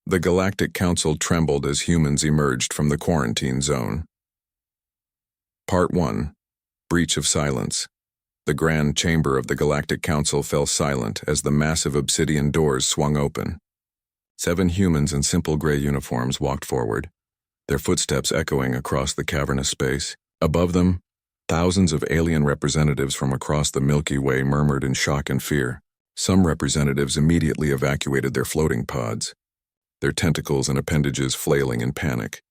The Galactic Council trembled as humans emerged from the quarantine zone. Part 1. Breach of Silence. The grand chamber of the Galactic Council fell silent as the massive obsidian doors swung open. 7 humans in simple gray uniforms walked forward, their footsteps echoing across the cavernous space. Above them, thousands of alien representatives from across the Milky Way murmured in shock and fear. Some representatives immediately evacuated their floating pods, their tentacles and appendages flailing in panic.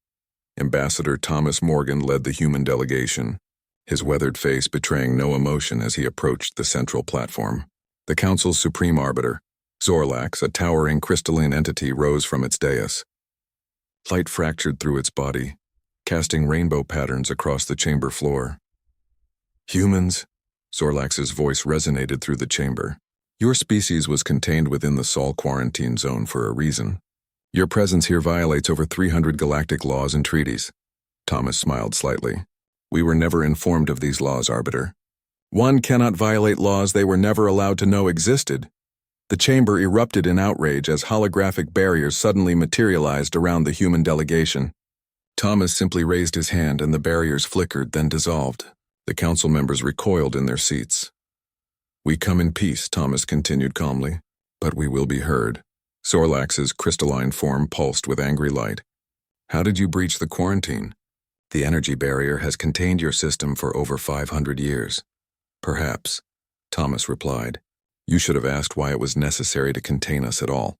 Ambassador Thomas Morgan led the human delegation, his weathered face betraying no emotion as he approached the central platform. The Council's supreme arbiter, Zorlax, a towering crystalline entity, rose from its dais. Light fractured through its body, casting rainbow patterns across the chamber floor. "Humans," Zorlax's voice resonated through the chamber. "Your species was contained within the Sol quarantine zone for a reason. Your presence here violates over 300 galactic laws and treaties." Thomas smiled slightly. "We were never informed of these laws, Arbiter." "One cannot violate laws they were never allowed to know existed." The chamber erupted in outrage as holographic barriers suddenly materialized around the human delegation. Thomas simply raised his hand and the barriers flickered, then dissolved. The council members recoiled in their seats. "We come in peace," Thomas continued calmly, "but we will be heard." Zorlax's crystalline form pulsed with angry light. "How did you breach the quarantine?" "The energy barrier has contained your system for over 500 years. "Perhaps," Thomas replied. "You should have asked why it was necessary to contain us at all."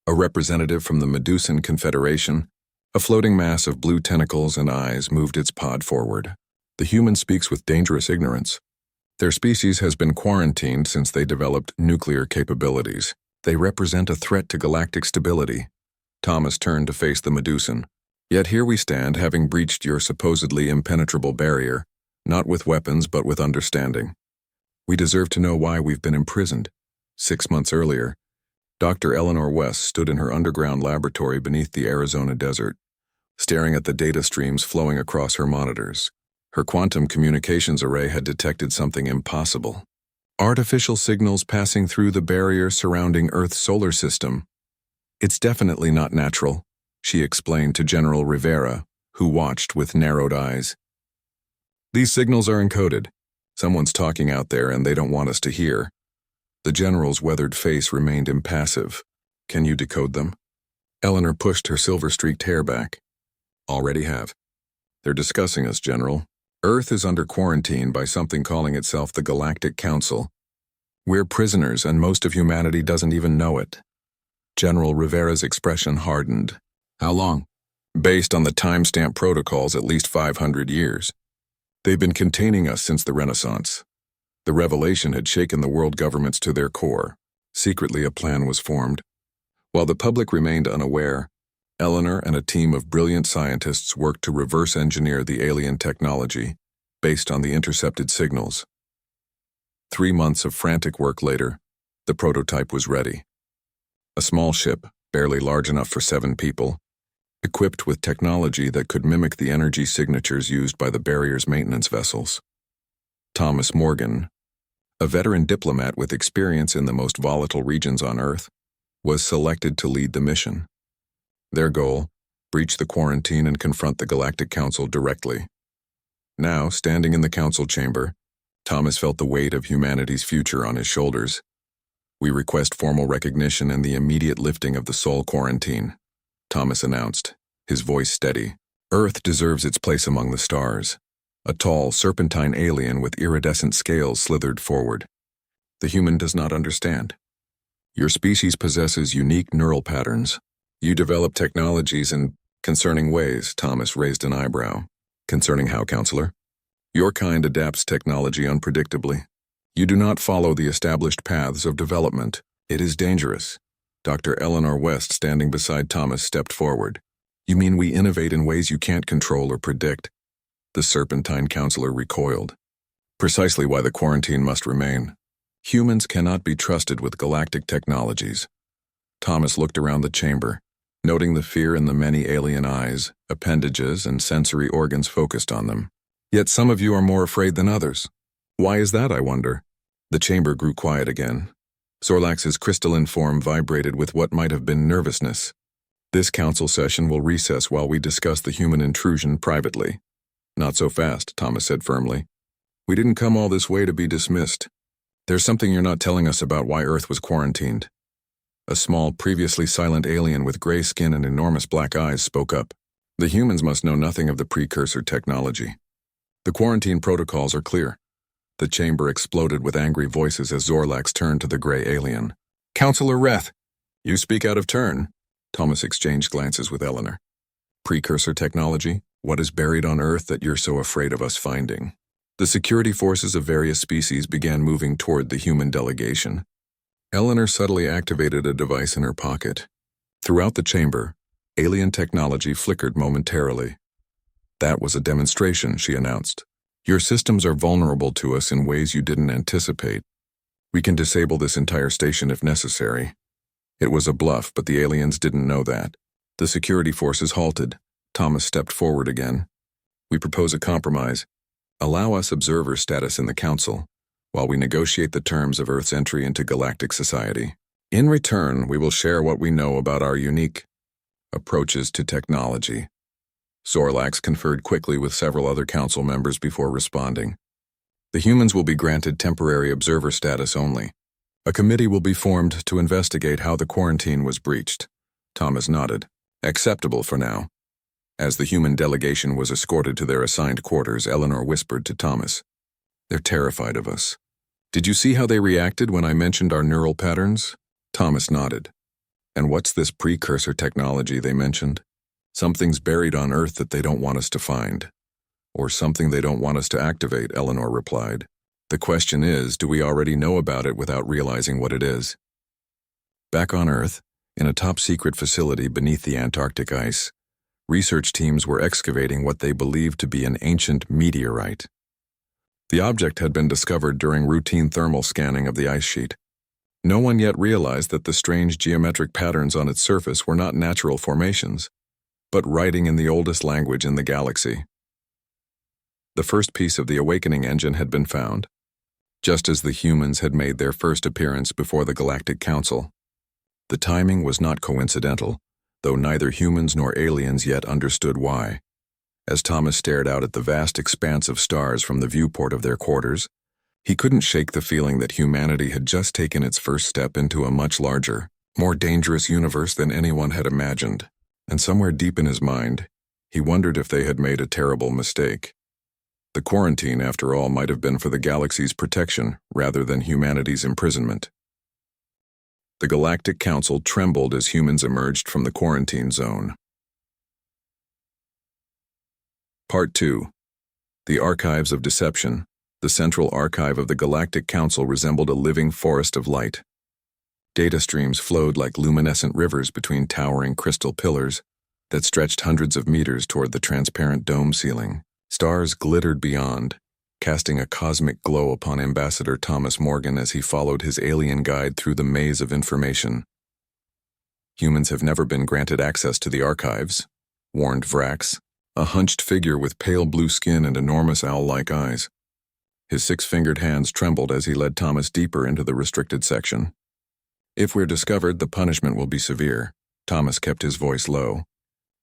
A representative from the Medusan Confederation, a floating mass of blue tentacles and eyes, moved its pod forward. "The human speaks with dangerous ignorance. Their species has been quarantined since they developed nuclear capabilities. They represent a threat to galactic stability." Thomas turned to face the Medusan. "Yet here we stand, having breached your supposedly impenetrable barrier, not with weapons but with understanding. We deserve to know why we've been imprisoned." 6 months earlier, Dr. Eleanor West stood in her underground laboratory beneath the Arizona desert, staring at the data streams flowing across her monitors. Her quantum communications array had detected something impossible. Artificial signals passing through the barrier surrounding Earth's solar system. "It's definitely not natural," she explained to General Rivera, who watched with narrowed eyes. "These signals are encoded. Someone's talking out there and they don't want us to hear." The general's weathered face remained impassive. "Can you decode them?" Eleanor pushed her silver-streaked hair back. "Already have. They're discussing us, General. Earth is under quarantine by something calling itself the Galactic Council. We're prisoners and most of humanity doesn't even know it." General Rivera's expression hardened. "How long?" "Based on the timestamp protocols, at least 500 years. They've been containing us since the Renaissance. The revelation had shaken the world governments to their core. Secretly, a plan was formed. While the public remained unaware, Eleanor and a team of brilliant scientists worked to reverse engineer the alien technology based on the intercepted signals. 3 months of frantic work later, the prototype was ready. A small ship, barely large enough for 7 people, equipped with technology that could mimic the energy signatures used by the barrier's maintenance vessels. Thomas Morgan, a veteran diplomat with experience in the most volatile regions on Earth, was selected to lead the mission. Their goal: breach the quarantine and confront the Galactic Council directly. Now, standing in the council chamber, Thomas felt the weight of humanity's future on his shoulders. "We request formal recognition and the immediate lifting of the Sol quarantine," Thomas announced, his voice steady. "Earth deserves its place among the stars." A tall, serpentine alien with iridescent scales slithered forward. "The human does not understand. Your species possesses unique neural patterns. You develop technologies in concerning ways." Thomas raised an eyebrow. "Concerning how, Counselor?" "Your kind adapts technology unpredictably. You do not follow the established paths of development. It is dangerous." Dr. Eleanor West, standing beside Thomas, stepped forward. "You mean we innovate in ways you can't control or predict?" The serpentine counselor recoiled. "Precisely why the quarantine must remain. Humans cannot be trusted with galactic technologies." Thomas looked around the chamber, noting the fear in the many alien eyes, appendages, and sensory organs focused on them. "Yet some of you are more afraid than others. Why is that, I wonder?" The chamber grew quiet again. Zorlax's crystalline form vibrated with what might have been nervousness. This council session will recess while we discuss the human intrusion privately. Not so fast, Thomas said firmly. We didn't come all this way to be dismissed. There's something you're not telling us about why Earth was quarantined. A small, previously silent alien with gray skin and enormous black eyes spoke up. The humans must know nothing of the precursor technology. The quarantine protocols are clear. The chamber exploded with angry voices as Zorlax turned to the gray alien. Counselor Reth, you speak out of turn. Thomas exchanged glances with Eleanor. Precursor technology? What is buried on Earth that you're so afraid of us finding? The security forces of various species began moving toward the human delegation. Eleanor subtly activated a device in her pocket. Throughout the chamber, alien technology flickered momentarily. That was a demonstration, she announced. Your systems are vulnerable to us in ways you didn't anticipate. We can disable this entire station if necessary. It was a bluff, but the aliens didn't know that. The security forces halted. Thomas stepped forward again. We propose a compromise. Allow us observer status in the council, while we negotiate the terms of Earth's entry into galactic society. In return, we will share what we know about our unique approaches to technology. Zorlax conferred quickly with several other council members before responding. The humans will be granted temporary observer status only. A committee will be formed to investigate how the quarantine was breached. Thomas nodded. Acceptable for now. As the human delegation was escorted to their assigned quarters, Eleanor whispered to Thomas. They're terrified of us. Did you see how they reacted when I mentioned our neural patterns? Thomas nodded. And what's this precursor technology they mentioned? Something's buried on Earth that they don't want us to find. Or something they don't want us to activate, Eleanor replied. The question is, do we already know about it without realizing what it is? Back on Earth, in a top-secret facility beneath the Antarctic ice, research teams were excavating what they believed to be an ancient meteorite. The object had been discovered during routine thermal scanning of the ice sheet. No one yet realized that the strange geometric patterns on its surface were not natural formations, but writing in the oldest language in the galaxy. The first piece of the awakening engine had been found, just as the humans had made their first appearance before the Galactic Council. The timing was not coincidental, though neither humans nor aliens yet understood why. As Thomas stared out at the vast expanse of stars from the viewport of their quarters, he couldn't shake the feeling that humanity had just taken its first step into a much larger, more dangerous universe than anyone had imagined. And somewhere deep in his mind, he wondered if they had made a terrible mistake. The quarantine, after all, might have been for the galaxy's protection rather than humanity's imprisonment. The Galactic Council trembled as humans emerged from the quarantine zone. Part 2. The Archives of Deception. The central archive of the Galactic Council resembled a living forest of light. Data streams flowed like luminescent rivers between towering crystal pillars that stretched hundreds of meters toward the transparent dome ceiling. Stars glittered beyond, casting a cosmic glow upon Ambassador Thomas Morgan as he followed his alien guide through the maze of information. Humans have never been granted access to the archives, warned Vrax, a hunched figure with pale blue skin and enormous owl-like eyes. His six-fingered hands trembled as he led Thomas deeper into the restricted section. If we're discovered, the punishment will be severe. Thomas kept his voice low.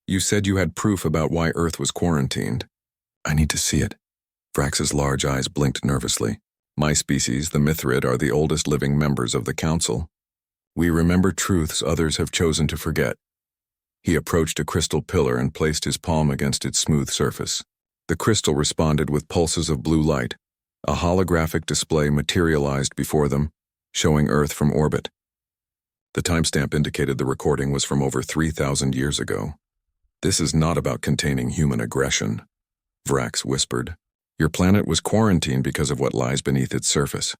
You said you had proof about why Earth was quarantined. I need to see it. Vrax's large eyes blinked nervously. My species, the Mithrid, are the oldest living members of the Council. We remember truths others have chosen to forget. He approached a crystal pillar and placed his palm against its smooth surface. The crystal responded with pulses of blue light. A holographic display materialized before them, showing Earth from orbit. The timestamp indicated the recording was from over 3,000 years ago. This is not about containing human aggression, Vrax whispered. Your planet was quarantined because of what lies beneath its surface.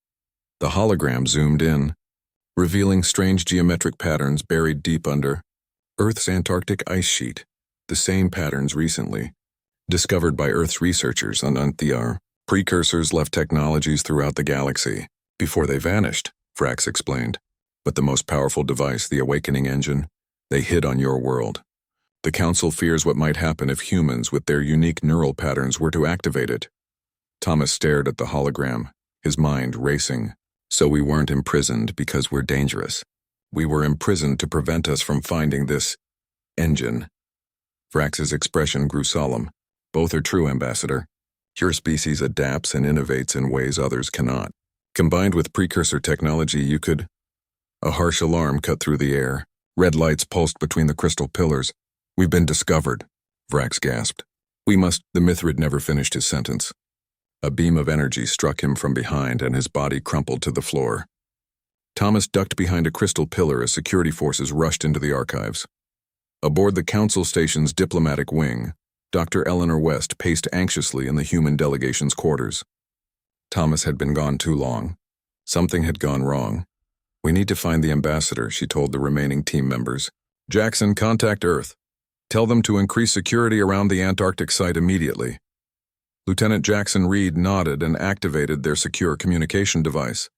The hologram zoomed in, revealing strange geometric patterns buried deep under Earth's Antarctic ice sheet, the same patterns recently discovered by Earth's researchers on Unthiar. Precursors left technologies throughout the galaxy before they vanished, Vrax explained. But the most powerful device, the awakening engine, they hid on your world. The Council fears what might happen if humans with their unique neural patterns were to activate it. Thomas stared at the hologram, his mind racing. So we weren't imprisoned because we're dangerous. We were imprisoned to prevent us from finding this engine. Vrax's expression grew solemn. Both are true, Ambassador. Your species adapts and innovates in ways others cannot. Combined with precursor technology, you could... A harsh alarm cut through the air. Red lights pulsed between the crystal pillars. We've been discovered, Vrax gasped. We must... The Mithrid never finished his sentence. A beam of energy struck him from behind and his body crumpled to the floor. Thomas ducked behind a crystal pillar as security forces rushed into the archives. Aboard the Council Station's diplomatic wing, Dr. Eleanor West paced anxiously in the human delegation's quarters. Thomas had been gone too long. Something had gone wrong. We need to find the ambassador, she told the remaining team members. Jackson, contact Earth. Tell them to increase security around the Antarctic site immediately. Lieutenant Jackson Reed nodded and activated their secure communication device.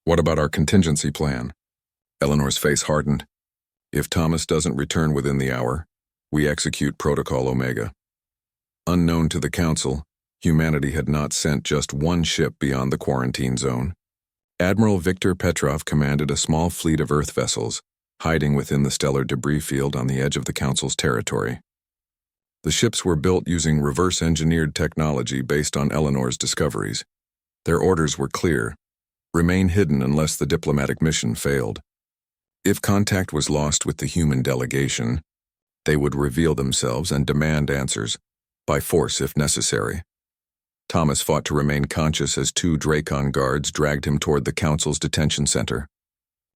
What about our contingency plan? Eleanor's face hardened. If Thomas doesn't return within the hour, we execute Protocol Omega. Unknown to the Council, humanity had not sent just one ship beyond the quarantine zone. Admiral Victor Petrov commanded a small fleet of Earth vessels, hiding within the stellar debris field on the edge of the Council's territory. The ships were built using reverse-engineered technology based on Eleanor's discoveries. Their orders were clear: remain hidden unless the diplomatic mission failed. If contact was lost with the human delegation, they would reveal themselves and demand answers, by force if necessary. Thomas fought to remain conscious as two Dracon guards dragged him toward the Council's detention center.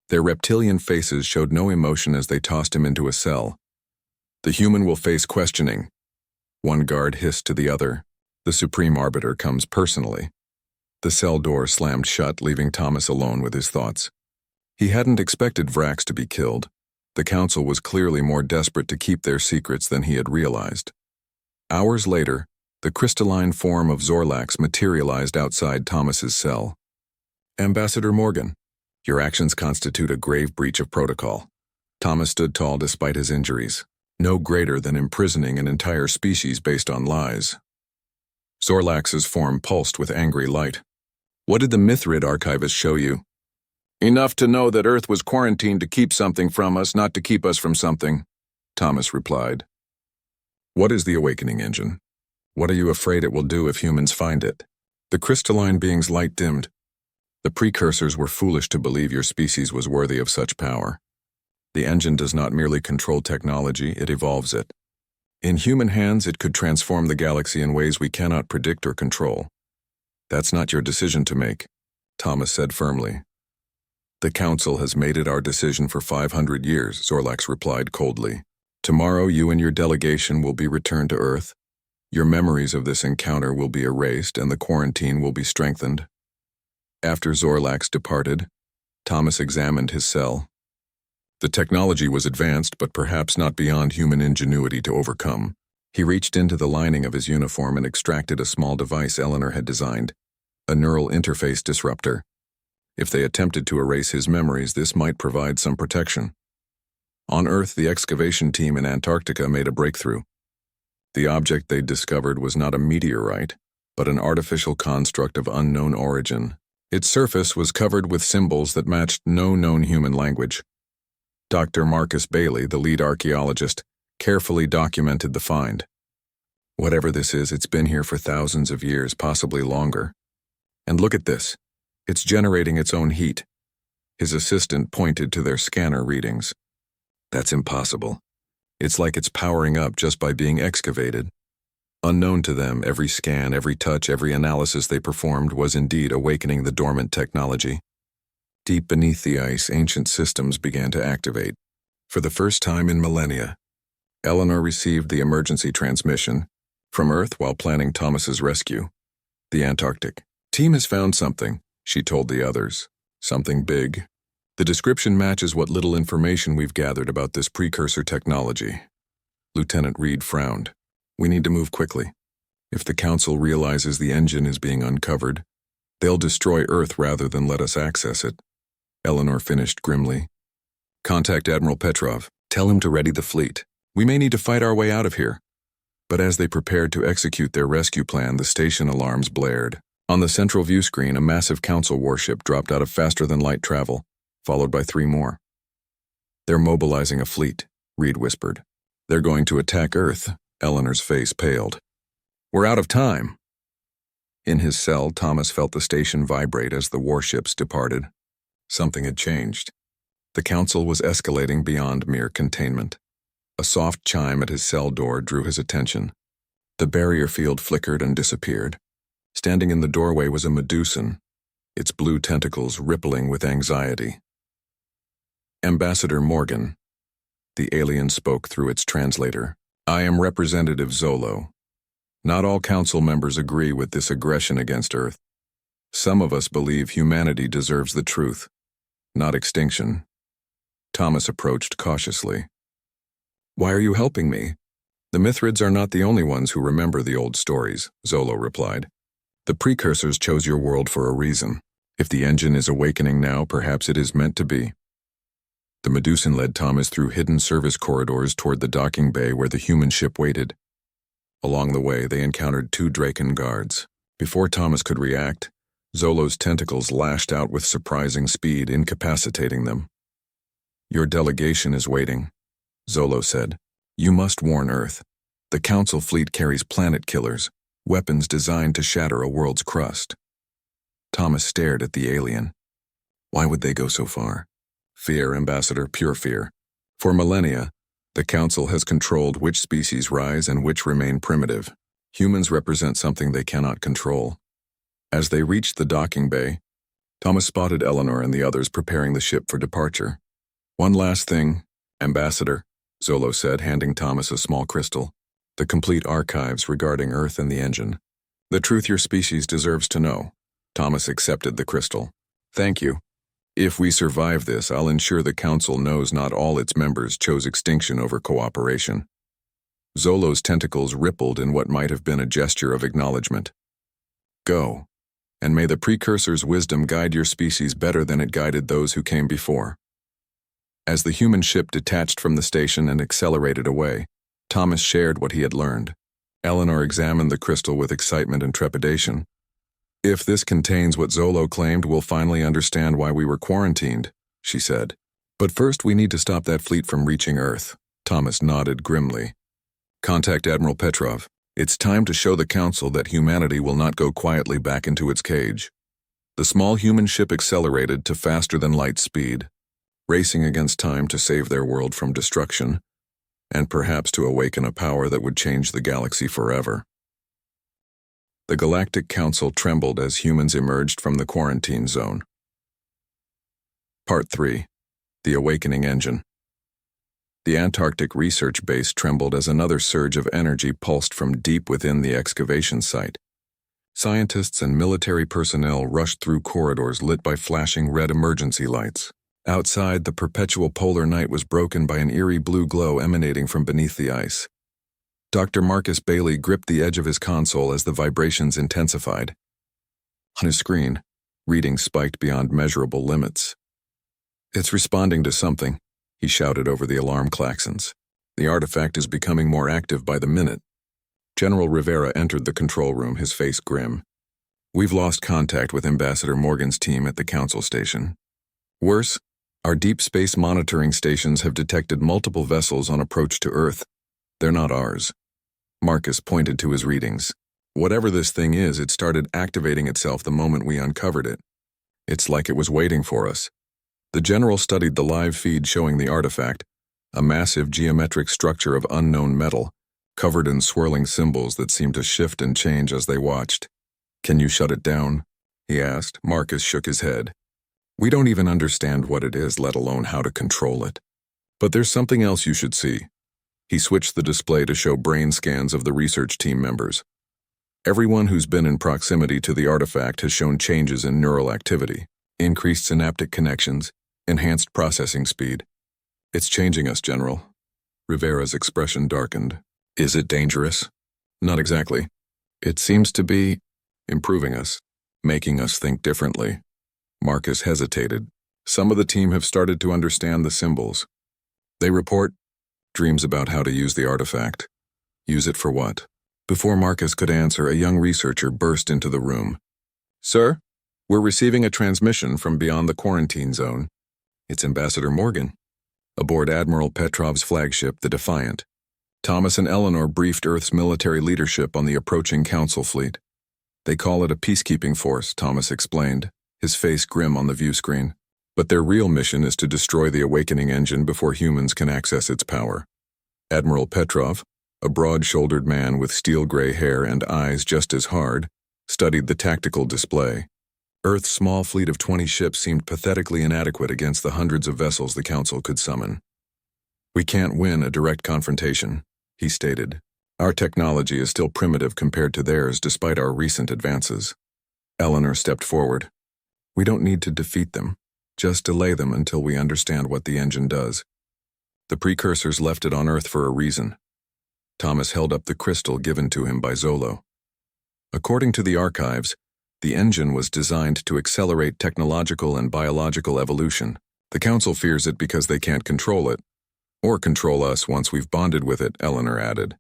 Their reptilian faces showed no emotion as they tossed him into a cell. The human will face questioning. One guard hissed to the other. The Supreme Arbiter comes personally. The cell door slammed shut, leaving Thomas alone with his thoughts. He hadn't expected Vrax to be killed. The Council was clearly more desperate to keep their secrets than he had realized. Hours later, the crystalline form of Zorlax materialized outside Thomas's cell. Ambassador Morgan, your actions constitute a grave breach of protocol. Thomas stood tall despite his injuries, no greater than imprisoning an entire species based on lies. Zorlax's form pulsed with angry light. What did the Mithrid archivist show you? Enough to know that Earth was quarantined to keep something from us, not to keep us from something, Thomas replied. What is the awakening engine? What are you afraid it will do if humans find it? The crystalline being's light dimmed. The precursors were foolish to believe your species was worthy of such power. The engine does not merely control technology, it evolves it. In human hands, it could transform the galaxy in ways we cannot predict or control. That's not your decision to make, Thomas said firmly. The Council has made it our decision for 500 years, Zorlax replied coldly. Tomorrow you and your delegation will be returned to Earth. Your memories of this encounter will be erased and the quarantine will be strengthened. After Zorlax departed, Thomas examined his cell. The technology was advanced, but perhaps not beyond human ingenuity to overcome. He reached into the lining of his uniform and extracted a small device Eleanor had designed, a neural interface disruptor. If they attempted to erase his memories, this might provide some protection. On Earth, the excavation team in Antarctica made a breakthrough. The object they'd discovered was not a meteorite, but an artificial construct of unknown origin. Its surface was covered with symbols that matched no known human language. Dr. Marcus Bailey, the lead archaeologist, carefully documented the find. Whatever this is, it's been here for thousands of years, possibly longer. And look at this. It's generating its own heat. His assistant pointed to their scanner readings. That's impossible. It's like it's powering up just by being excavated. Unknown to them, every scan, every touch, every analysis they performed was indeed awakening the dormant technology. Deep beneath the ice, ancient systems began to activate. For the first time in millennia, Eleanor received the emergency transmission from Earth while planning Thomas's rescue. The Antarctic team has found something, she told the others. Something big. The description matches what little information we've gathered about this precursor technology. Lieutenant Reed frowned. We need to move quickly. If the Council realizes the engine is being uncovered, they'll destroy Earth rather than let us access it. Eleanor finished grimly. Contact Admiral Petrov. Tell him to ready the fleet. We may need to fight our way out of here. But as they prepared to execute their rescue plan, the station alarms blared. On the central view screen, a massive Council warship dropped out of faster-than-light travel, followed by 3 more. They're mobilizing a fleet, Reed whispered. They're going to attack Earth. Eleanor's face paled. We're out of time. In his cell, Thomas felt the station vibrate as the warships departed. Something had changed. The council was escalating beyond mere containment. A soft chime at his cell door drew his attention. The barrier field flickered and disappeared. Standing in the doorway was a Medusan, its blue tentacles rippling with anxiety. Ambassador Morgan. The alien spoke through its translator. I am Representative Zolo. Not all council members agree with this aggression against Earth. Some of us believe humanity deserves the truth, not extinction. Thomas approached cautiously. Why are you helping me? The Mithrids are not the only ones who remember the old stories, Zolo replied. The precursors chose your world for a reason. If the engine is awakening now, perhaps it is meant to be. The Medusan led Thomas through hidden service corridors toward the docking bay where the human ship waited. Along the way, they encountered 2 Draken guards. Before Thomas could react, Zolo's tentacles lashed out with surprising speed, incapacitating them. Your delegation is waiting, Zolo said. You must warn Earth. The Council fleet carries planet killers, weapons designed to shatter a world's crust. Thomas stared at the alien. Why would they go so far? Fear, Ambassador, pure fear. For millennia, the Council has controlled which species rise and which remain primitive. Humans represent something they cannot control. As they reached the docking bay, Thomas spotted Eleanor and the others preparing the ship for departure. One last thing, Ambassador, Zolo said, handing Thomas a small crystal. The complete archives regarding Earth and the engine. The truth your species deserves to know. Thomas accepted the crystal. Thank you. If we survive this, I'll ensure the Council knows not all its members chose extinction over cooperation. Zolo's tentacles rippled in what might have been a gesture of acknowledgement. Go, and may the precursor's wisdom guide your species better than it guided those who came before. As the human ship detached from the station and accelerated away, Thomas shared what he had learned. Eleanor examined the crystal with excitement and trepidation. If this contains what Zolo claimed, we'll finally understand why we were quarantined, she said. But first we need to stop that fleet from reaching Earth. Thomas nodded grimly. Contact Admiral Petrov. It's time to show the Council that humanity will not go quietly back into its cage. The small human ship accelerated to faster-than-light speed, racing against time to save their world from destruction, and perhaps to awaken a power that would change the galaxy forever. The Galactic Council trembled as humans emerged from the quarantine zone. Part 3. The Awakening Engine. The Antarctic research base trembled as another surge of energy pulsed from deep within the excavation site. Scientists and military personnel rushed through corridors lit by flashing red emergency lights. Outside, the perpetual polar night was broken by an eerie blue glow emanating from beneath the ice. Dr. Marcus Bailey gripped the edge of his console as the vibrations intensified. On his screen, readings spiked beyond measurable limits. It's responding to something, he shouted over the alarm klaxons. The artifact is becoming more active by the minute. General Rivera entered the control room, his face grim. We've lost contact with Ambassador Morgan's team at the Council station. Worse, our deep space monitoring stations have detected multiple vessels on approach to Earth. They're not ours. Marcus pointed to his readings. Whatever this thing is, it started activating itself the moment we uncovered it. It's like it was waiting for us. The general studied the live feed showing the artifact, a massive geometric structure of unknown metal, covered in swirling symbols that seemed to shift and change as they watched. Can you shut it down? He asked. Marcus shook his head. We don't even understand what it is, let alone how to control it. But there's something else you should see. He switched the display to show brain scans of the research team members. Everyone who's been in proximity to the artifact has shown changes in neural activity, increased synaptic connections, enhanced processing speed. It's changing us, General. Rivera's expression darkened. Is it dangerous? Not exactly. It seems to be improving us, making us think differently. Marcus hesitated. Some of the team have started to understand the symbols. They report dreams about how to use the artifact. Use it for what? Before Marcus could answer, a young researcher burst into the room. Sir, we're receiving a transmission from beyond the quarantine zone. It's Ambassador Morgan, aboard Admiral Petrov's flagship, the Defiant. Thomas and Eleanor briefed Earth's military leadership on the approaching Council fleet. They call it a peacekeeping force, Thomas explained, his face grim on the view screen. But their real mission is to destroy the awakening engine before humans can access its power. Admiral Petrov, a broad-shouldered man with steel-gray hair and eyes just as hard, studied the tactical display. Earth's small fleet of 20 ships seemed pathetically inadequate against the hundreds of vessels the Council could summon. "We can't win a direct confrontation," he stated. "Our technology is still primitive compared to theirs despite our recent advances." Eleanor stepped forward. "We don't need to defeat them. Just delay them until we understand what the engine does. The precursors left it on Earth for a reason." Thomas held up the crystal given to him by Zolo. According to the archives, the engine was designed to accelerate technological and biological evolution. The Council fears it because they can't control it, or control us once we've bonded with it, Eleanor added.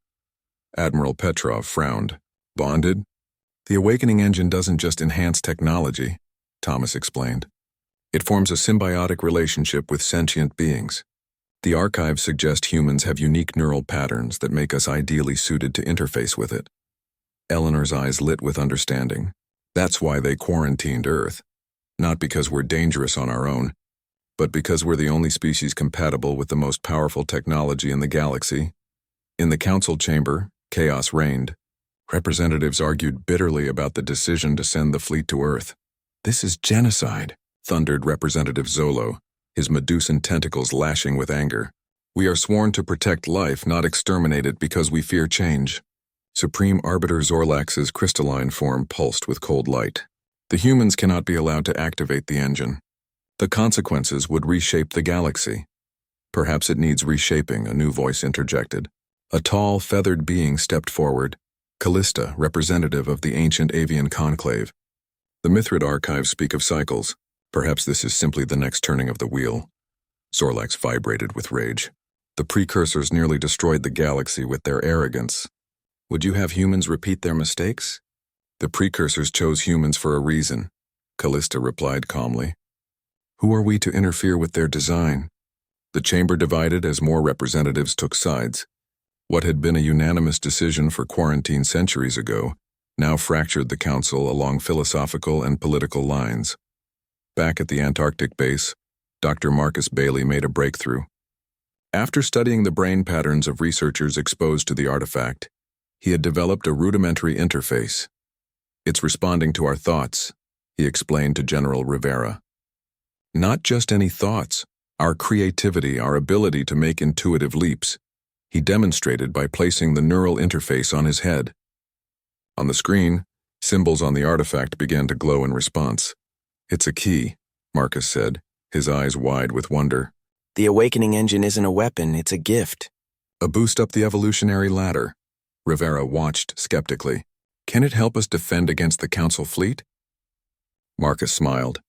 Admiral Petrov frowned. "Bonded? The awakening engine doesn't just enhance technology," Thomas explained. "It forms a symbiotic relationship with sentient beings. The archives suggest humans have unique neural patterns that make us ideally suited to interface with it." Eleanor's eyes lit with understanding. "That's why they quarantined Earth. Not because we're dangerous on our own, but because we're the only species compatible with the most powerful technology in the galaxy." In the Council chamber, chaos reigned. Representatives argued bitterly about the decision to send the fleet to Earth. "This is genocide," thundered Representative Zolo, his Medusan tentacles lashing with anger. "We are sworn to protect life, not exterminate it because we fear change." Supreme Arbiter Zorlax's crystalline form pulsed with cold light. "The humans cannot be allowed to activate the engine. The consequences would reshape the galaxy." "Perhaps it needs reshaping," a new voice interjected. A tall, feathered being stepped forward, Callista, representative of the ancient avian conclave. "The Mithrid archives speak of cycles. Perhaps this is simply the next turning of the wheel." Zorlax vibrated with rage. "The precursors nearly destroyed the galaxy with their arrogance. Would you have humans repeat their mistakes?" "The precursors chose humans for a reason," Callista replied calmly. "Who are we to interfere with their design?" The chamber divided as more representatives took sides. What had been a unanimous decision for quarantine centuries ago now fractured the Council along philosophical and political lines. Back at the Antarctic base, Dr. Marcus Bailey made a breakthrough. After studying the brain patterns of researchers exposed to the artifact, he had developed a rudimentary interface. "It's responding to our thoughts," he explained to General Rivera. "Not just any thoughts, our creativity, our ability to make intuitive leaps," he demonstrated by placing the neural interface on his head. On the screen, symbols on the artifact began to glow in response. "It's a key," Marcus said, his eyes wide with wonder. "The awakening engine isn't a weapon, it's a gift." "A boost up the evolutionary ladder," Rivera watched skeptically. "Can it help us defend against the Council fleet?" Marcus smiled.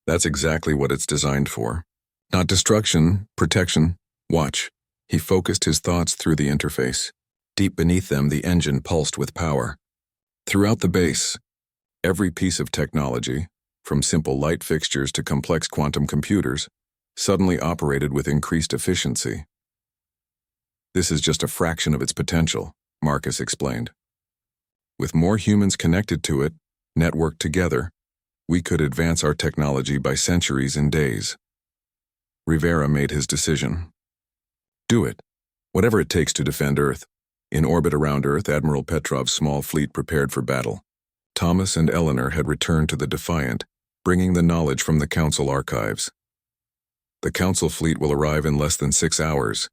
"That's exactly what it's designed for. Not destruction, protection. Watch." He focused his thoughts through the interface. Deep beneath them, the engine pulsed with power. Throughout the base, every piece of technology, from simple light fixtures to complex quantum computers, suddenly operated with increased efficiency. "This is just a fraction of its potential," Marcus explained. "With more humans connected to it, networked together, we could advance our technology by centuries in days." Rivera made his decision. "Do it. Whatever it takes to defend Earth." In orbit around Earth, Admiral Petrov's small fleet prepared for battle. Thomas and Eleanor had returned to the Defiant, bringing the knowledge from the Council archives. "The Council fleet will arrive in less than 6 hours,"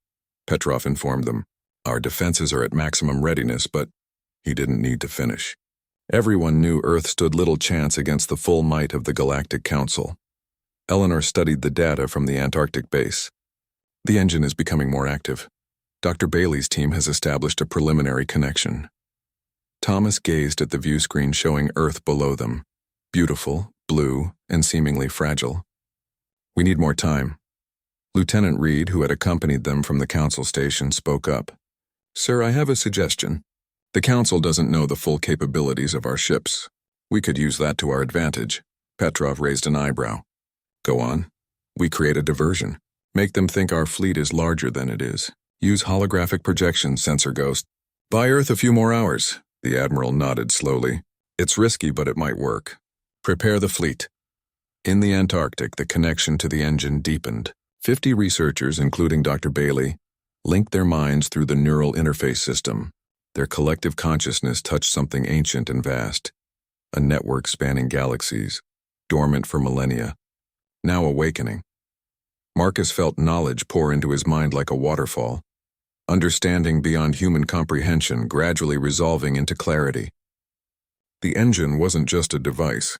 Petrov informed them. "Our defenses are at maximum readiness," but he didn't need to finish. Everyone knew Earth stood little chance against the full might of the Galactic Council. Eleanor studied the data from the Antarctic base. "The engine is becoming more active. Dr. Bailey's team has established a preliminary connection." Thomas gazed at the view screen showing Earth below them, beautiful, blue, and seemingly fragile. "We need more time." Lieutenant Reed, who had accompanied them from the Council station, spoke up. "Sir, I have a suggestion. The Council doesn't know the full capabilities of our ships. We could use that to our advantage." Petrov raised an eyebrow. "Go on." "We create a diversion. Make them think our fleet is larger than it is. Use holographic projection, sensor ghost. Buy Earth a few more hours. The Admiral nodded slowly. It's risky, but it might work. Prepare the fleet. In the Antarctic, the connection to the engine deepened. 50 researchers, including Dr. Bailey, linked their minds through the neural interface system. Their collective consciousness touched something ancient and vast, a network spanning galaxies, dormant for millennia, now awakening. Marcus felt knowledge pour into his mind like a waterfall, understanding beyond human comprehension gradually resolving into clarity. The engine wasn't just a device.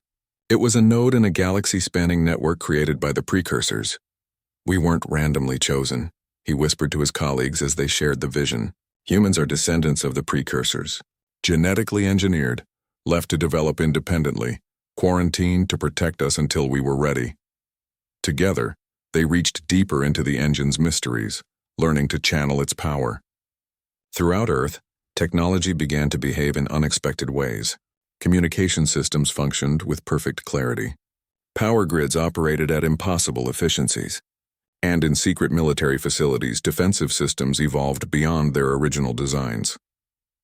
It was a node in a galaxy-spanning network created by the precursors. We weren't randomly chosen, he whispered to his colleagues as they shared the vision. Humans are descendants of the precursors, genetically engineered, left to develop independently, quarantined to protect us until we were ready. Together, they reached deeper into the engine's mysteries, learning to channel its power. Throughout Earth, technology began to behave in unexpected ways. Communication systems functioned with perfect clarity. Power grids operated at impossible efficiencies. And in secret military facilities, defensive systems evolved beyond their original designs.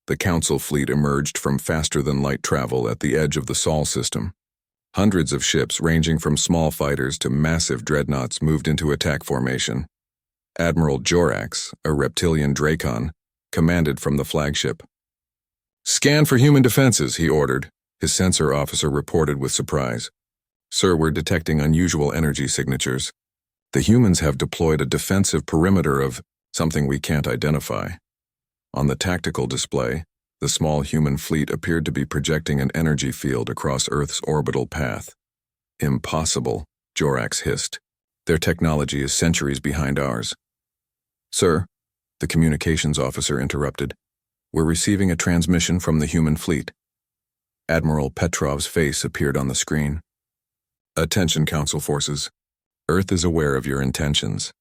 The Council fleet emerged from faster-than-light travel at the edge of the Sol system. Hundreds of ships ranging from small fighters to massive dreadnoughts moved into attack formation. Admiral Jorax, a reptilian Dracon, commanded from the flagship. "Scan for human defenses," he ordered. His sensor officer reported with surprise. "Sir, we're detecting unusual energy signatures. The humans have deployed a defensive perimeter of something we can't identify." On the tactical display, the small human fleet appeared to be projecting an energy field across Earth's orbital path. "Impossible," Jorax hissed. "Their technology is centuries behind ours." "Sir," the communications officer interrupted, "we're receiving a transmission from the human fleet." Admiral Petrov's face appeared on the screen. "Attention, Council forces. Earth is aware of your intentions.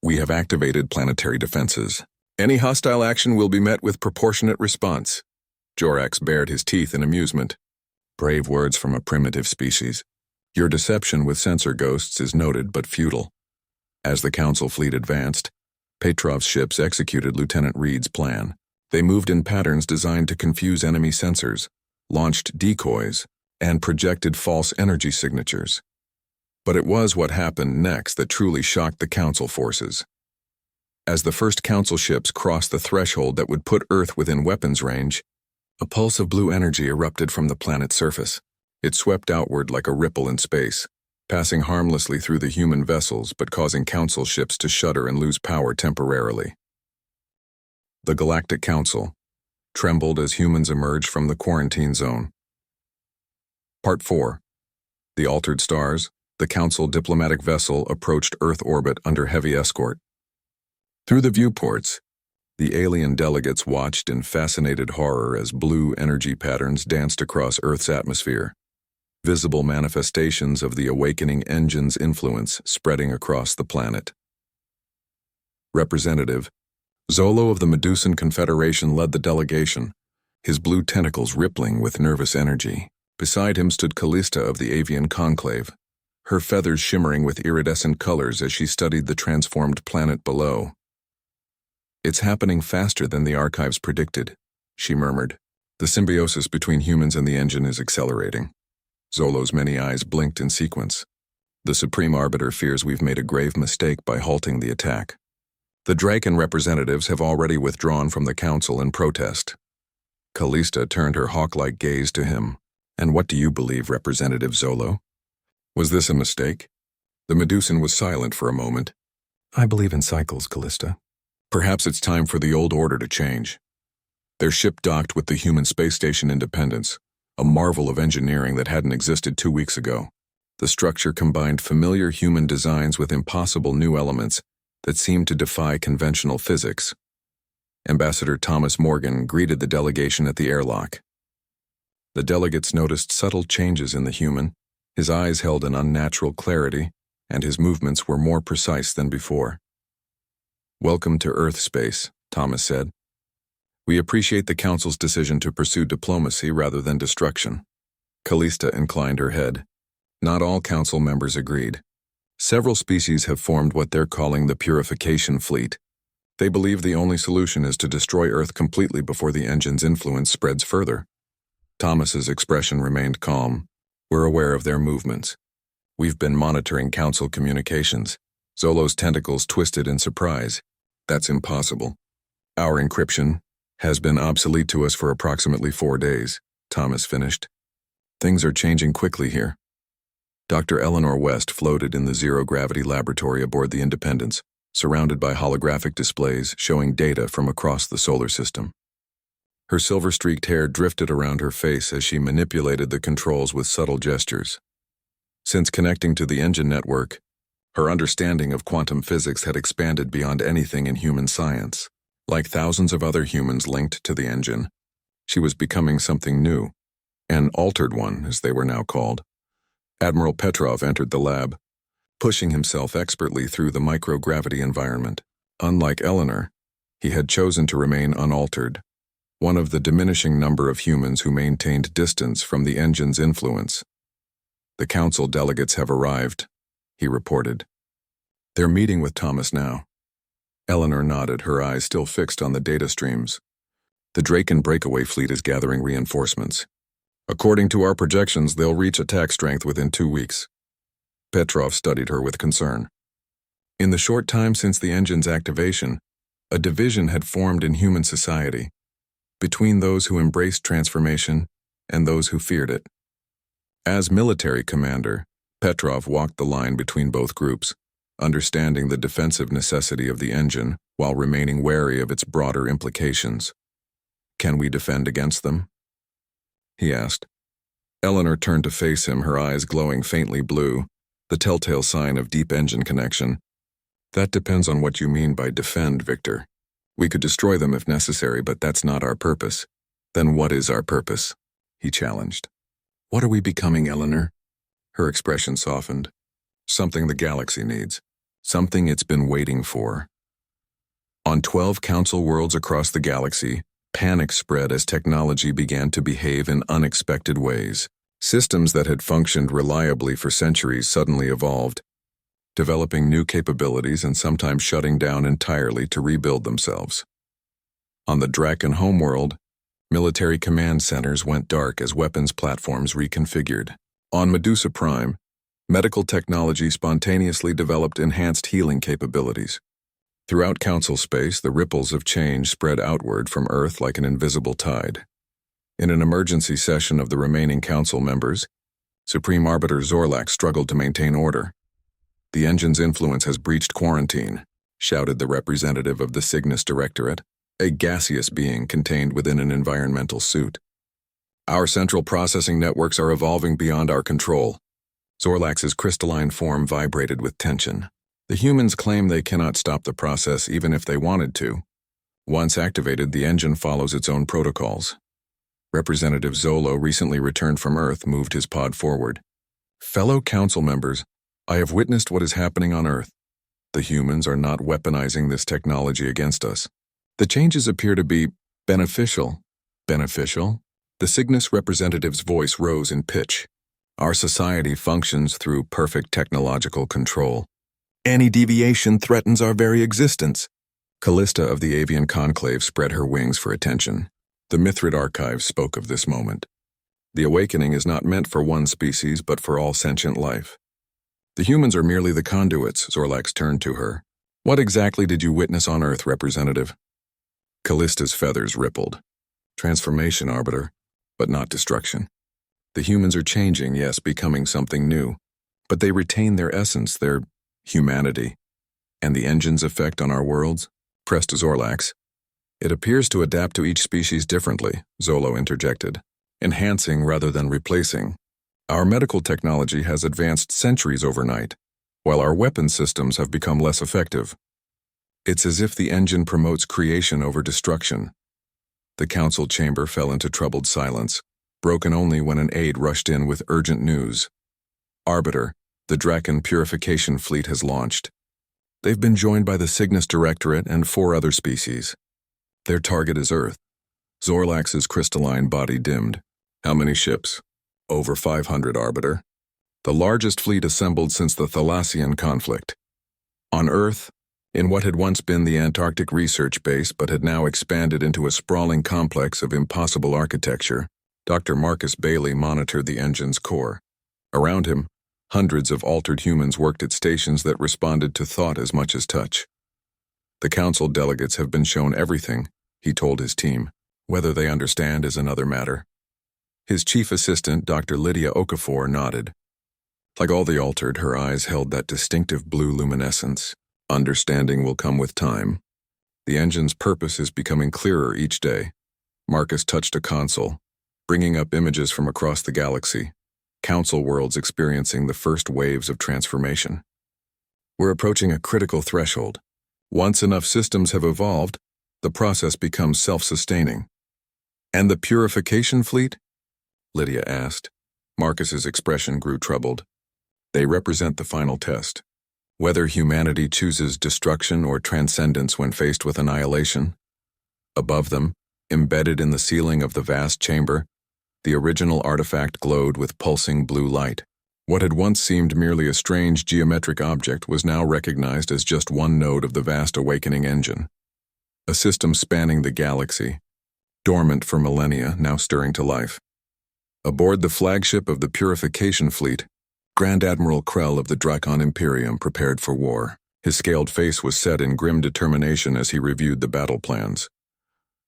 We have activated planetary defenses. Any hostile action will be met with proportionate response." Jorax bared his teeth in amusement. Brave words from a primitive species. Your deception with sensor ghosts is noted but futile. As the Council fleet advanced, Petrov's ships executed Lieutenant Reed's plan. They moved in patterns designed to confuse enemy sensors, launched decoys, and projected false energy signatures. But it was what happened next that truly shocked the Council forces. As the first Council ships crossed the threshold that would put Earth within weapons range, a pulse of blue energy erupted from the planet's surface. It swept outward like a ripple in space, passing harmlessly through the human vessels but causing Council ships to shudder and lose power temporarily. The Galactic Council trembled as humans emerged from the quarantine zone. Part 4. The Altered Stars, the Council diplomatic vessel approached Earth orbit under heavy escort. Through the viewports, the alien delegates watched in fascinated horror as blue energy patterns danced across Earth's atmosphere, visible manifestations of the awakening engine's influence spreading across the planet. Representative Zolo of the Medusan Confederation led the delegation, his blue tentacles rippling with nervous energy. Beside him stood Callista of the Avian Conclave, her feathers shimmering with iridescent colors as she studied the transformed planet below. "It's happening faster than the archives predicted," she murmured. "The symbiosis between humans and the engine is accelerating." Zolo's many eyes blinked in sequence. "The Supreme Arbiter fears we've made a grave mistake by halting the attack. The Draken representatives have already withdrawn from the Council in protest." Callista turned her hawk-like gaze to him. "And what do you believe, Representative Zolo? Was this a mistake?" The Medusan was silent for a moment. "I believe in cycles, Callista. Perhaps it's time for the old order to change." Their ship docked with the human space station Independence, a marvel of engineering that hadn't existed 2 weeks ago. The structure combined familiar human designs with impossible new elements that seemed to defy conventional physics. Ambassador Thomas Morgan greeted the delegation at the airlock. The delegates noticed subtle changes in the human. His eyes held an unnatural clarity, and his movements were more precise than before. "Welcome to Earth space," Thomas said. "We appreciate the Council's decision to pursue diplomacy rather than destruction." Callista inclined her head. Not all Council members agreed. Several species have formed what they're calling the Purification Fleet. They believe the only solution is to destroy Earth completely before the engine's influence spreads further. Thomas's expression remained calm. We're aware of their movements. We've been monitoring Council communications. Zolo's tentacles twisted in surprise. That's impossible. Our encryption has been obsolete to us for approximately 4 days, Thomas finished. Things are changing quickly here. Dr. Eleanor West floated in the zero-gravity laboratory aboard the Independence, surrounded by holographic displays showing data from across the solar system. Her silver-streaked hair drifted around her face as she manipulated the controls with subtle gestures. Since connecting to the engine network, her understanding of quantum physics had expanded beyond anything in human science. Like thousands of other humans linked to the engine, she was becoming something new, an altered one, as they were now called. Admiral Petrov entered the lab, pushing himself expertly through the microgravity environment. Unlike Eleanor, he had chosen to remain unaltered, one of the diminishing number of humans who maintained distance from the engine's influence. The Council delegates have arrived, he reported. They're meeting with Thomas now. Eleanor nodded, her eyes still fixed on the data streams. The Draken breakaway fleet is gathering reinforcements. According to our projections, they'll reach attack strength within 2 weeks. Petrov studied her with concern. In the short time since the engine's activation, a division had formed in human society, between those who embraced transformation and those who feared it. As military commander, Petrov walked the line between both groups, understanding the defensive necessity of the engine while remaining wary of its broader implications. Can we defend against them? He asked. Eleanor turned to face him, her eyes glowing faintly blue, the telltale sign of deep engine connection. That depends on what you mean by defend, Victor. We could destroy them if necessary, but that's not our purpose. Then what is our purpose? He challenged. What are we becoming, Eleanor? Her expression softened. Something the galaxy needs. Something it's been waiting for. On 12 Council worlds across the galaxy, panic spread as technology began to behave in unexpected ways. Systems that had functioned reliably for centuries suddenly evolved, developing new capabilities and sometimes shutting down entirely to rebuild themselves. On the Draken homeworld, military command centers went dark as weapons platforms reconfigured. On Medusa Prime, medical technology spontaneously developed enhanced healing capabilities. Throughout Council space, the ripples of change spread outward from Earth like an invisible tide. In an emergency session of the remaining Council members, Supreme Arbiter Zorlak struggled to maintain order. The engine's influence has breached quarantine, shouted the representative of the Cygnus Directorate, a gaseous being contained within an environmental suit. Our central processing networks are evolving beyond our control. Zorlax's crystalline form vibrated with tension. The humans claim they cannot stop the process even if they wanted to. Once activated, the engine follows its own protocols. Representative Zolo, recently returned from Earth, moved his pod forward. Fellow Council members, I have witnessed what is happening on Earth. The humans are not weaponizing this technology against us. The changes appear to be beneficial. Beneficial? The Cygnus representative's voice rose in pitch. Our society functions through perfect technological control. Any deviation threatens our very existence. Callista of the Avian Conclave spread her wings for attention. The Mithrid Archives spoke of this moment. The awakening is not meant for one species, but for all sentient life. The humans are merely the conduits, Zorlax turned to her. What exactly did you witness on Earth, Representative? Callista's feathers rippled. Transformation, Arbiter, but not destruction. The humans are changing, yes, becoming something new. But they retain their essence, their humanity. And the engine's effect on our worlds? Pressed Zorlax. It appears to adapt to each species differently, Zolo interjected, enhancing rather than replacing. Our medical technology has advanced centuries overnight, while our weapon systems have become less effective. It's as if the engine promotes creation over destruction. The council chamber fell into troubled silence, broken only when an aide rushed in with urgent news. Arbiter, the Draken purification fleet has launched. They've been joined by the Cygnus Directorate and 4 other species. Their target is Earth. Zorlax's crystalline body dimmed. How many ships? Over 500, Arbiter. The largest fleet assembled since the Thalassian conflict. On Earth, In what had once been the Antarctic research base but had now expanded into a sprawling complex of impossible architecture, Dr. Marcus Bailey monitored the engine's core. Around him, hundreds of altered humans worked at stations that responded to thought as much as touch. The council delegates have been shown everything, he told his team. Whether they understand is another matter. His chief assistant, Dr. Lydia Okafor, nodded. Like all the altered, her eyes held that distinctive blue luminescence. Understanding will come with time. The engine's purpose is becoming clearer each day. Marcus touched a console, bringing up images from across the galaxy. Council worlds experiencing the first waves of transformation. We're approaching a critical threshold. Once enough systems have evolved, the process becomes self-sustaining. And the purification fleet? Lydia asked. Marcus's expression grew troubled. They represent the final test. Whether humanity chooses destruction or transcendence when faced with annihilation. Above them, embedded in the ceiling of the vast chamber, the original artifact glowed with pulsing blue light. What had once seemed merely a strange geometric object was now recognized as just one node of the vast awakening engine. A system spanning the galaxy, dormant for millennia, now stirring to life. Aboard the flagship of the Purification Fleet, Grand Admiral Krell of the Drakon Imperium prepared for war. His scaled face was set in grim determination as he reviewed the battle plans.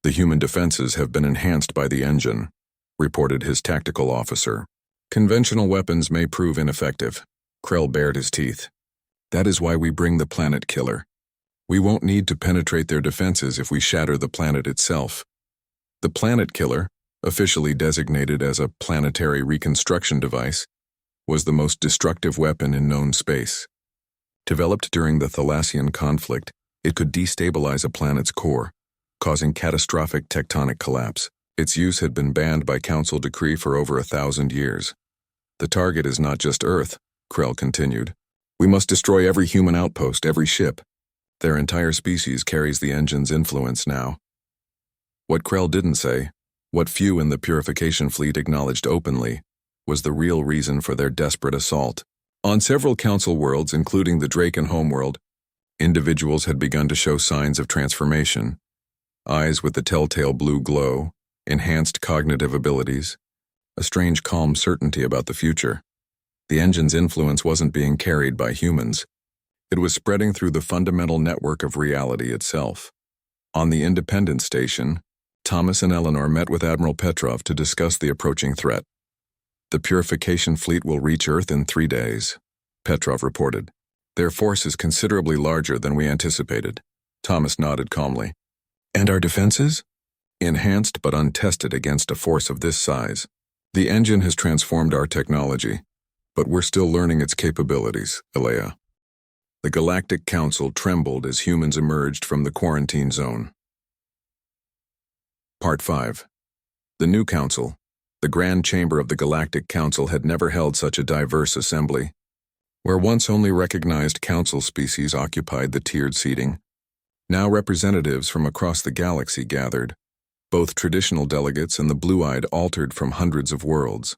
The human defenses have been enhanced by the engine, reported his tactical officer. Conventional weapons may prove ineffective. Krell bared his teeth. That is why we bring the planet killer. We won't need to penetrate their defenses if we shatter the planet itself. The planet killer, officially designated as a planetary reconstruction device, was the most destructive weapon in known space. Developed during the Thalassian conflict, it could destabilize a planet's core, causing catastrophic tectonic collapse. Its use had been banned by council decree for over 1,000 years. The target is not just Earth, Krell continued. We must destroy every human outpost, every ship. Their entire species carries the engine's influence now. What Krell didn't say, what few in the Purification Fleet acknowledged openly, was the real reason for their desperate assault. On several council worlds, including the Drakon homeworld, individuals had begun to show signs of transformation. Eyes with the telltale blue glow, enhanced cognitive abilities, a strange calm certainty about the future. The engine's influence wasn't being carried by humans. It was spreading through the fundamental network of reality itself. On the Independence Station, Thomas and Eleanor met with Admiral Petrov to discuss the approaching threat. The Purification Fleet will reach Earth in 3 days, Petrov reported. Their force is considerably larger than we anticipated. Thomas nodded calmly. And our defenses? Enhanced but untested against a force of this size. The engine has transformed our technology, but we're still learning its capabilities, Alea. The Galactic Council trembled as humans emerged from the quarantine zone. Part 5. The new council. The Grand Chamber of the Galactic Council had never held such a diverse assembly. Where once only recognized council species occupied the tiered seating, now representatives from across the galaxy gathered, both traditional delegates and the blue-eyed altered from hundreds of worlds.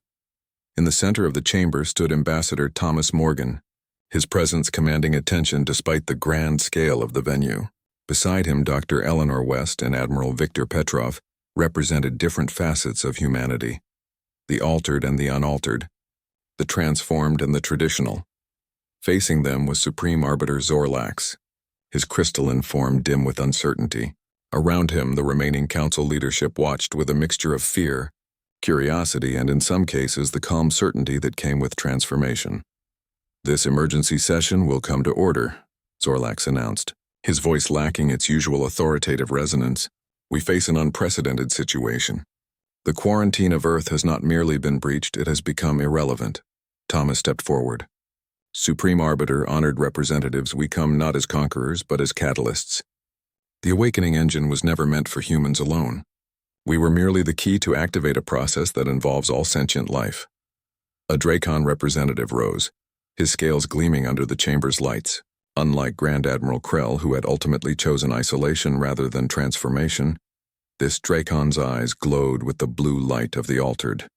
In the center of the chamber stood Ambassador Thomas Morgan, his presence commanding attention despite the grand scale of the venue. Beside him, Dr. Eleanor West and Admiral Victor Petrov represented different facets of humanity. The altered and the unaltered, the transformed and the traditional. Facing them was Supreme Arbiter Zorlax, his crystalline form dim with uncertainty. Around him, the remaining council leadership watched with a mixture of fear, curiosity, and in some cases the calm certainty that came with transformation. This emergency session will come to order, Zorlax announced, his voice lacking its usual authoritative resonance. We face an unprecedented situation. The quarantine of Earth has not merely been breached, it has become irrelevant. Thomas stepped forward. Supreme Arbiter, honored representatives, we come not as conquerors, but as catalysts. The awakening engine was never meant for humans alone. We were merely the key to activate a process that involves all sentient life. A Drakon representative rose, his scales gleaming under the chamber's lights. Unlike Grand Admiral Krell, who had ultimately chosen isolation rather than transformation, this Drakon's eyes glowed with the blue light of the altered.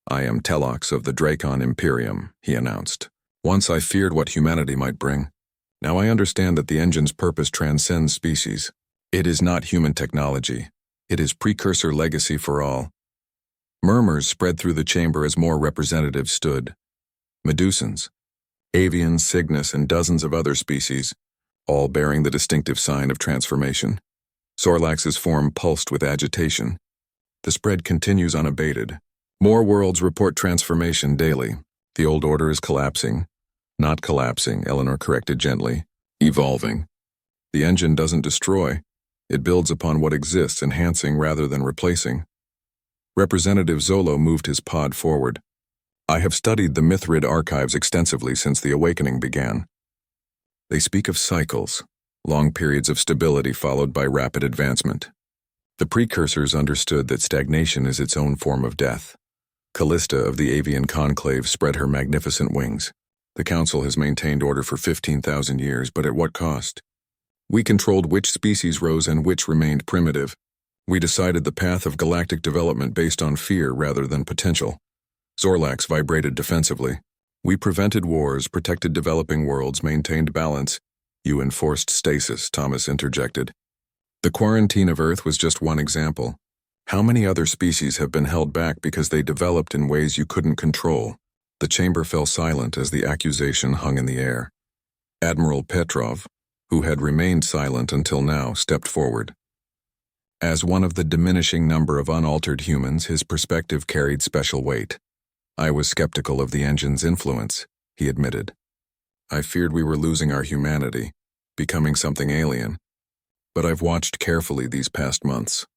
I am Telox of the Drakon Imperium, he announced. Once I feared what humanity might bring. Now I understand that the engine's purpose transcends species. It is not human technology. It is precursor legacy for all. Murmurs spread through the chamber as more representatives stood. Medusans, avians, cygnus, and dozens of other species, all bearing the distinctive sign of transformation. Sorlax's form pulsed with agitation. The spread continues unabated. More worlds report transformation daily. The old order is collapsing. Not collapsing, Eleanor corrected gently. Evolving. The engine doesn't destroy. It builds upon what exists, enhancing rather than replacing. Representative Zolo moved his pod forward. I have studied the Mithrid archives extensively since the awakening began. They speak of cycles, long periods of stability followed by rapid advancement. The precursors understood that stagnation is its own form of death. Callista of the Avian Conclave spread her magnificent wings. The Council has maintained order for 15,000 years, but at what cost? We controlled which species rose and which remained primitive. We decided the path of galactic development based on fear rather than potential. Zorlax vibrated defensively. We prevented wars, protected developing worlds, maintained balance. You enforced stasis, Thomas interjected. The quarantine of Earth was just one example. How many other species have been held back because they developed in ways you couldn't control? The chamber fell silent as the accusation hung in the air. Admiral Petrov, who had remained silent until now, stepped forward. As one of the diminishing number of unaltered humans, his perspective carried special weight. I was skeptical of the engine's influence, he admitted. I feared we were losing our humanity, becoming something alien. But I've watched carefully these past months.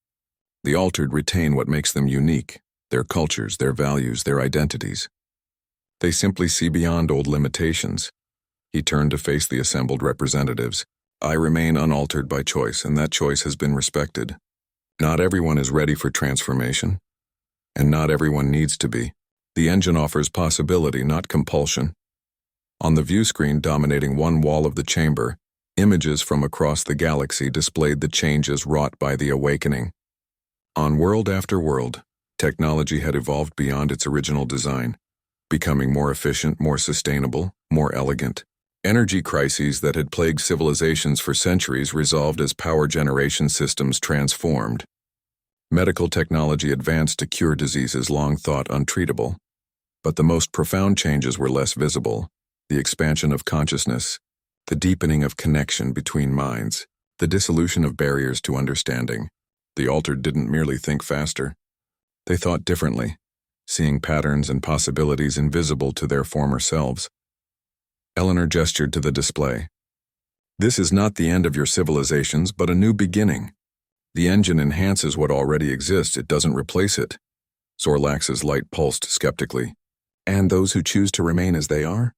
The altered retain what makes them unique, their cultures, their values, their identities. They simply see beyond old limitations. He turned to face the assembled representatives. I remain unaltered by choice, and that choice has been respected. Not everyone is ready for transformation, and not everyone needs to be. The engine offers possibility, not compulsion. On the view screen dominating one wall of the chamber, images from across the galaxy displayed the changes wrought by the awakening. On world after world, technology had evolved beyond its original design, becoming more efficient, more sustainable, more elegant. Energy crises that had plagued civilizations for centuries resolved as power generation systems transformed. Medical technology advanced to cure diseases long thought untreatable. But the most profound changes were less visible: the expansion of consciousness, the deepening of connection between minds, the dissolution of barriers to understanding. The altered didn't merely think faster. They thought differently, seeing patterns and possibilities invisible to their former selves. Eleanor gestured to the display. This is not the end of your civilizations, but a new beginning. The engine enhances what already exists, it doesn't replace it. Zorlax's light pulsed skeptically. And those who choose to remain as they are?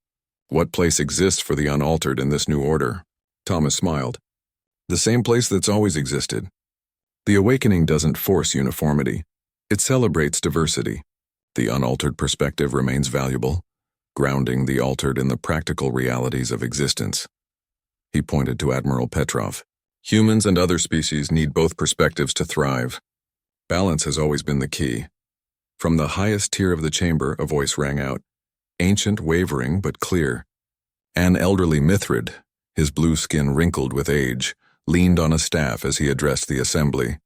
What place exists for the unaltered in this new order? Thomas smiled. The same place that's always existed. The awakening doesn't force uniformity. It celebrates diversity. The unaltered perspective remains valuable, grounding the altered in the practical realities of existence. He pointed to Admiral Petrov. Humans and other species need both perspectives to thrive. Balance has always been the key. From the highest tier of the chamber, a voice rang out, ancient, wavering, but clear. An elderly Mithrid, his blue skin wrinkled with age, leaned on a staff as he addressed the assembly.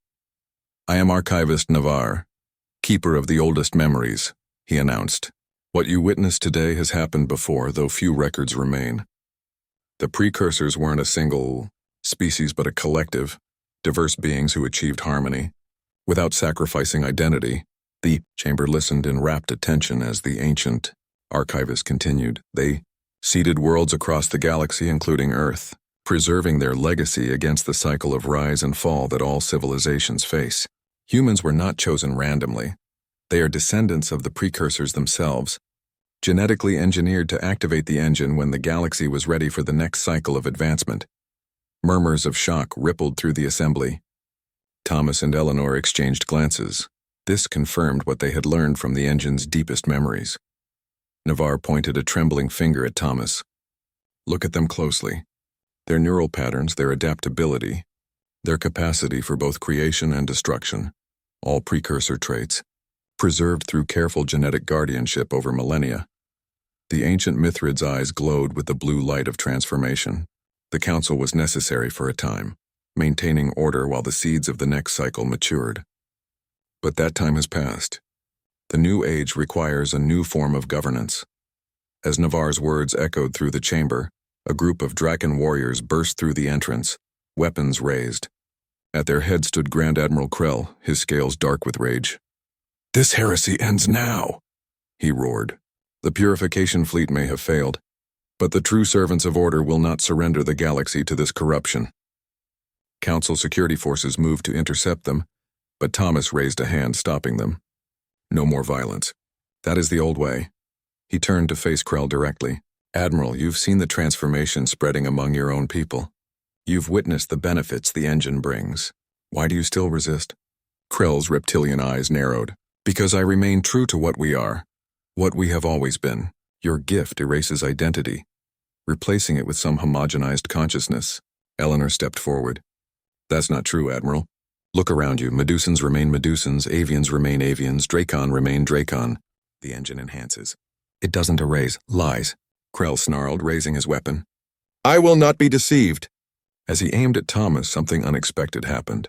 I am Archivist Navarre, keeper of the oldest memories, he announced. What you witnessed today has happened before, though few records remain. The precursors weren't a single species but a collective, diverse beings who achieved harmony, without sacrificing identity. The chamber listened in rapt attention as the ancient archivist continued. They seeded worlds across the galaxy, including Earth, preserving their legacy against the cycle of rise and fall that all civilizations face. Humans were not chosen randomly. They are descendants of the precursors themselves, genetically engineered to activate the engine when the galaxy was ready for the next cycle of advancement. Murmurs of shock rippled through the assembly. Thomas and Eleanor exchanged glances. This confirmed what they had learned from the engine's deepest memories. Navarre pointed a trembling finger at Thomas. Look at them closely. Their neural patterns, their adaptability, their capacity for both creation and destruction, all precursor traits, preserved through careful genetic guardianship over millennia. The ancient Mithrid's eyes glowed with the blue light of transformation. The council was necessary for a time, maintaining order while the seeds of the next cycle matured. But that time has passed. The new age requires a new form of governance. As Navarre's words echoed through the chamber, a group of Draken warriors burst through the entrance, weapons raised. At their head stood Grand Admiral Krell, his scales dark with rage. "This heresy ends now," he roared. "The purification fleet may have failed, but the true servants of order will not surrender the galaxy to this corruption." Council security forces moved to intercept them, but Thomas raised a hand stopping them. "No more violence. That is the old way." He turned to face Krell directly. "Admiral, you've seen the transformation spreading among your own people. You've witnessed the benefits the engine brings. Why do you still resist?" Krell's reptilian eyes narrowed. "Because I remain true to what we are, what we have always been. Your gift erases identity, replacing it with some homogenized consciousness." Eleanor stepped forward. "That's not true, Admiral. Look around you. Medusans remain Medusans, avians remain avians, Dracon remain Dracon. The engine enhances. It doesn't erase. Lies." Krell snarled, raising his weapon. "I will not be deceived." As he aimed at Thomas, something unexpected happened.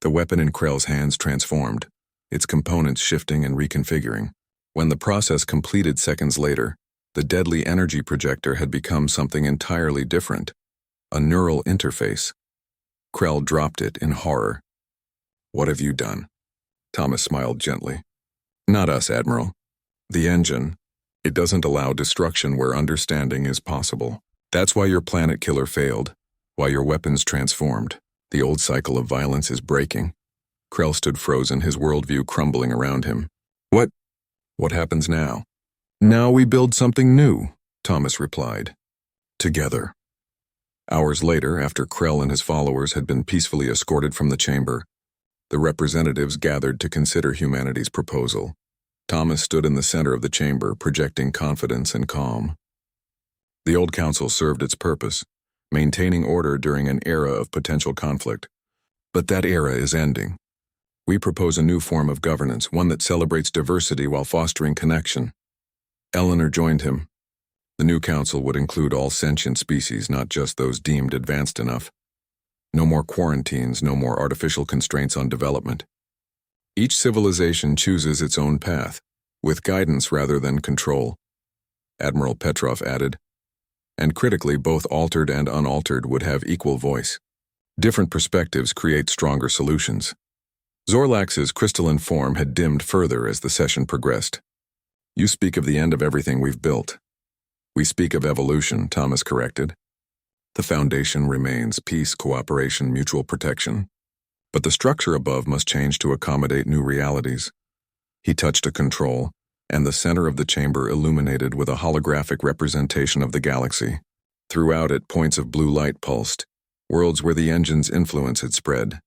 The weapon in Krell's hands transformed, its components shifting and reconfiguring. When the process completed seconds later, the deadly energy projector had become something entirely different, a neural interface. Krell dropped it in horror. "What have you done?" Thomas smiled gently. "Not us, Admiral. The engine. It doesn't allow destruction where understanding is possible. That's why your planet killer failed, why your weapons transformed. The old cycle of violence is breaking." Krell stood frozen, his worldview crumbling around him. What happens now?" "Now we build something new," Thomas replied. "Together." Hours later, after Krell and his followers had been peacefully escorted from the chamber, the representatives gathered to consider humanity's proposal. Thomas stood in the center of the chamber, projecting confidence and calm. The old council served its purpose, maintaining order during an era of potential conflict. But that era is ending. We propose a new form of governance, one that celebrates diversity while fostering connection. Eleanor joined him. The new council would include all sentient species, not just those deemed advanced enough. No more quarantines, no more artificial constraints on development. Each civilization chooses its own path, with guidance rather than control, Admiral Petrov added. And critically, both altered and unaltered would have equal voice. Different perspectives create stronger solutions. Zorlax's crystalline form had dimmed further as the session progressed. "You speak of the end of everything we've built." "We speak of evolution," Thomas corrected. "The foundation remains peace, cooperation, mutual protection. But the structure above must change to accommodate new realities." He touched a control, and the center of the chamber illuminated with a holographic representation of the galaxy. Throughout it, points of blue light pulsed, worlds where the engine's influence had spread.